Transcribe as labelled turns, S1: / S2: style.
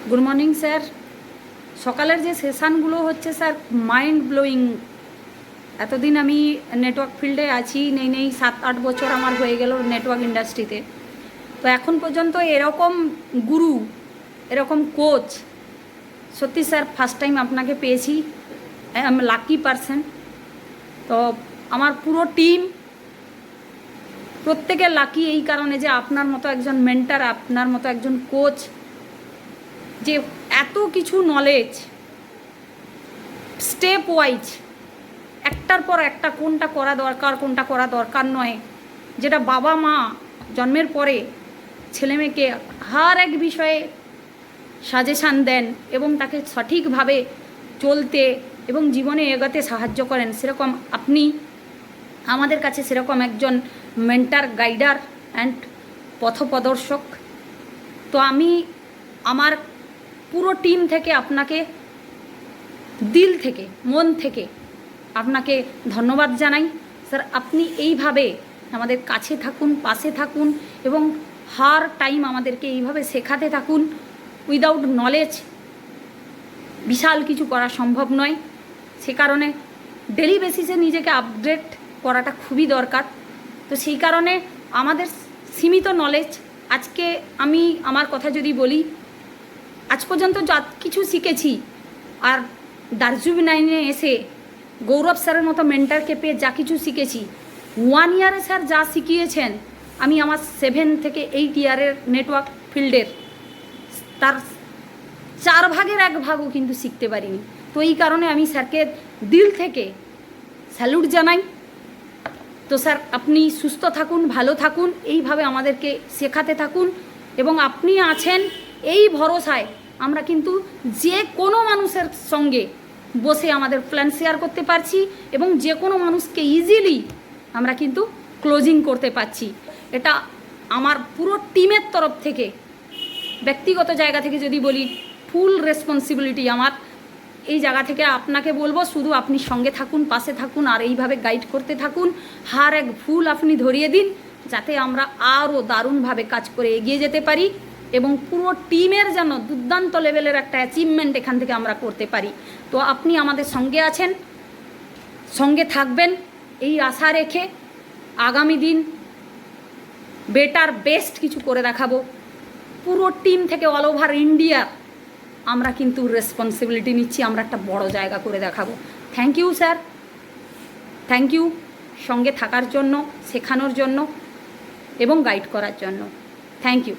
S1: Good morning sir. সকালের যে সেশানগুলো হচ্ছে স্যার মাইন্ড ব্লোয়িং। এতদিন আমি নেটওয়ার্ক ফিল্ডে আছি, নেই 7-8 বছর আমার হয়ে গেল নেটওয়ার্ক ইন্ডাস্ট্রিতে। তো এখন পর্যন্ত এরকম গুরু, এরকম কোচ, সত্যি স্যার ফার্স্ট টাইম আপনাকে পেয়েছি। I am lucky person. তো আমার পুরো টিম প্রত্যেকে লাকি এই কারণে যে আপনার মতো একজন মেন্টার, আপনার মতো একজন কোচ, যে এত কিছু নলেজ স্টেপ ওয়াইজ একটার পর একটা কোনটা করা দরকার কোনটা করা দরকার নয়, যেটা বাবা মা জন্মের পরে ছেলেমেয়েকে হার এক বিষয়ে সাজেশান দেন এবং তাকে সঠিকভাবে চলতে এবং জীবনে এগোতে সাহায্য করেন, সেরকম আপনি আমাদের কাছে সেরকম একজন মেন্টার, গাইডার অ্যান্ড পথপ্রদর্শক। তো আমি আমার পুরো টিম থেকে আপনাকে দিল থেকে, মন থেকে আপনাকে ধন্যবাদ জানাই স্যার। আপনি এইভাবে আমাদের কাছে থাকুন, পাশে থাকুন এবং হার টাইম আমাদেরকে এইভাবে শেখাতে থাকুন। উইদাউট নলেজ বিশাল কিছু করা সম্ভব নয়, সে কারণে ডেলি বেসিসে নিজেকে আপডেট করাটা খুবই দরকার। তো সেই কারণে আমাদের সীমিত নলেজ, আজকে আমি আমার কথা যদি বলি, আজ পর্যন্ত যা কিছু শিখেছি, আর দার্জিলিংয়ে এসে গৌরব স্যারের মতো মেন্টারকে পেয়ে যা কিছু শিখেছি, 1 ইয়ারে স্যার যা শিখিয়েছেন আমি আমার 7 থেকে 8 ইয়ারের নেটওয়ার্ক ফিল্ডের তার 4 ভাগের 1 ভাগও কিন্তু শিখতে পারিনি। তো এই কারণে আমি স্যারকে দিল থেকে স্যালুট জানাই। তো স্যার আপনি সুস্থ থাকুন, ভালো থাকুন, এইভাবে আমাদেরকে শেখাতে থাকুন এবং আপনি আছেন এই ভরসায় আমরা কিন্তু যে কোনো মানুষের সঙ্গে বসে আমাদের প্ল্যান শেয়ার করতে পারছি এবং যে কোনো মানুষকে ইজিলি আমরা কিন্তু ক্লোজিং করতে পারছি। এটা আমার পুরো টিমের তরফ থেকে, ব্যক্তিগত জায়গা থেকে যদি বলি, ফুল রেসপন্সিবিলিটি আমার। এই জায়গা থেকে আপনাকে বলবো শুধু আপনি সঙ্গে থাকুন, পাশে থাকুন আর এইভাবে গাইড করতে থাকুন। হার এক ভুল আপনি ধরিয়ে দিন যাতে আমরা আরও দারুণভাবে কাজ করে এগিয়ে যেতে পারি এবং পুরো টিমের যেন দুর্দান্ত লেভেলের একটা অ্যাচিভমেন্ট এখান থেকে আমরা করতে পারি। তো আপনি আমাদের সঙ্গে আছেন, সঙ্গে থাকবেন এই আশা রেখে আগামী দিন বেটার বেস্ট কিছু করে দেখাবো। পুরো টিম থেকে অল ওভার ইন্ডিয়া আমরা কিন্তু রেসপন্সিবিলিটি নিচ্ছি, আমরা একটা বড় জায়গা করে দেখাবো। Thank you sir, thank you সঙ্গে থাকার জন্য, শেখানোর জন্য এবং গাইড করার জন্য। Thank you.